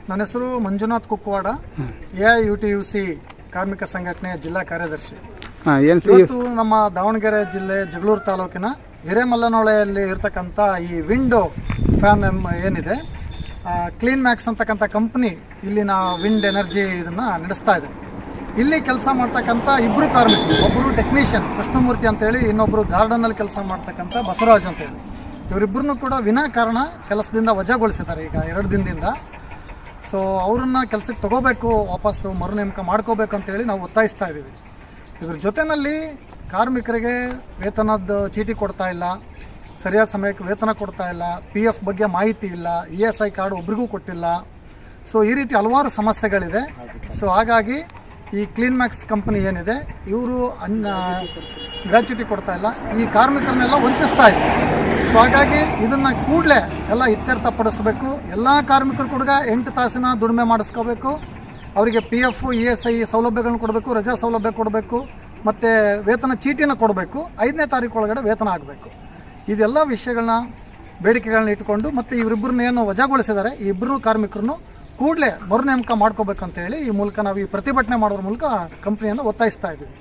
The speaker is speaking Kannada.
ನನ್ನ ಹೆಸರು ಮಂಜುನಾಥ್ ಕುಕ್ಕವಾಡ, AIUTUC ಕಾರ್ಮಿಕ ಸಂಘಟನೆಯ ಜಿಲ್ಲಾ ಕಾರ್ಯದರ್ಶಿ. ಇವತ್ತು ನಮ್ಮ ದಾವಣಗೆರೆ ಜಿಲ್ಲೆ ಜಗಳೂರು ತಾಲೂಕಿನ ಹಿರೇಮಲ್ಲನಹೊಳೆಯಲ್ಲಿ ಇರ್ತಕ್ಕಂಥ ಈ ವಿಂಡೋ ಫ್ಯಾನ್ ಏನಿದೆ, ಕ್ಲೀನ್ ಮ್ಯಾಕ್ಸ್ ಅಂತಕ್ಕಂಥ ಕಂಪ್ನಿ ಇಲ್ಲಿನ ವಿಂಡ್ ಎನರ್ಜಿ ಇದನ್ನು ನಡೆಸ್ತಾ ಇದೆ. ಇಲ್ಲಿ ಕೆಲಸ ಮಾಡ್ತಕ್ಕಂಥ ಇಬ್ಬರು ಕಾರ್ಮಿಕರು, ಒಬ್ಬರು ಟೆಕ್ನಿಷಿಯನ್ ಕೃಷ್ಣಮೂರ್ತಿ ಅಂತೇಳಿ, ಇನ್ನೊಬ್ಬರು ಗಾರ್ಡನಲ್ಲಿ ಕೆಲಸ ಮಾಡ್ತಕ್ಕಂಥ ಬಸವರಾಜ್ ಅಂತೇಳಿ, ಇವರಿಬ್ಬರನ್ನು ಕೂಡ ವಿನಾಕಾರಣ ಕೆಲಸದಿಂದ ವಜಾಗೊಳಿಸಿದ್ದಾರೆ ಈಗ 2 ದಿನದಿಂದ. ಸೊ ಅವರನ್ನು ಕೆಲಸಕ್ಕೆ ತಗೋಬೇಕು, ವಾಪಸ್ಸು ಮರು ನೇಮಕ ಮಾಡ್ಕೋಬೇಕು ಅಂತೇಳಿ ನಾವು ಒತ್ತಾಯಿಸ್ತಾ ಇದ್ದೀವಿ. ಇದ್ರ ಜೊತೆಯಲ್ಲಿ ಕಾರ್ಮಿಕರಿಗೆ ವೇತನದ ಚೀಟಿ ಕೊಡ್ತಾ ಇಲ್ಲ, ಸರಿಯಾದ ಸಮಯಕ್ಕೆ ವೇತನ ಕೊಡ್ತಾ ಇಲ್ಲ, PF ಬಗ್ಗೆ ಮಾಹಿತಿ ಇಲ್ಲ, ESI ಕಾರ್ಡ್ ಒಬ್ರಿಗೂ ಕೊಟ್ಟಿಲ್ಲ. ಸೊ ಈ ರೀತಿ ಹಲವಾರು ಸಮಸ್ಯೆಗಳಿದೆ. ಸೊ ಹಾಗಾಗಿ ಈ ಕ್ಲೀನ್ ಮ್ಯಾಕ್ಸ್ ಕಂಪನಿ ಏನಿದೆ, ಇವರು ಗ್ರ್ಯಾಚ್ಯುಟಿ ಕೊಡ್ತಾ ಇಲ್ಲ, ಈ ಕಾರ್ಮಿಕರನ್ನೆಲ್ಲ ವಂಚಿಸ್ತಾ ಇದೆ. ಸೊ ಹಾಗಾಗಿ ಇದನ್ನು ಕೂಡಲೇ ಎಲ್ಲ ಇತ್ಯರ್ಥಪಡಿಸಬೇಕು. ಎಲ್ಲ ಕಾರ್ಮಿಕರು ಕೂಡ 8 ತಾಸಿನ ದುಡಿಮೆ ಮಾಡಿಸ್ಕೋಬೇಕು. ಅವರಿಗೆ PF ESI ಸೌಲಭ್ಯಗಳನ್ನ ಕೊಡಬೇಕು, ರಜಾ ಸೌಲಭ್ಯ ಕೊಡಬೇಕು, ಮತ್ತು ವೇತನ ಚೀಟಿನ ಕೊಡಬೇಕು. 5ನೇ ತಾರೀಕು ಒಳಗಡೆ ವೇತನ ಆಗಬೇಕು. ಇದೆಲ್ಲ ವಿಷಯಗಳನ್ನ ಬೇಡಿಕೆಗಳನ್ನ ಇಟ್ಕೊಂಡು, ಮತ್ತು ಇವರಿಬ್ಬರನ್ನ ಏನು ವಜಾಗೊಳಿಸಿದ್ದಾರೆ, ಈ ಇಬ್ಬರು ಕಾರ್ಮಿಕರನ್ನು ಕೂಡಲೇ ಮರು ನೇಮಕ ಮಾಡ್ಕೋಬೇಕಂತೇಳಿ ಈ ಮೂಲಕ ನಾವು ಈ ಪ್ರತಿಭಟನೆ ಮಾಡೋದ್ರ ಮೂಲಕ ಕಂಪ್ನಿಯನ್ನು ಒತ್ತಾಯಿಸ್ತಾ ಇದ್ದೀವಿ.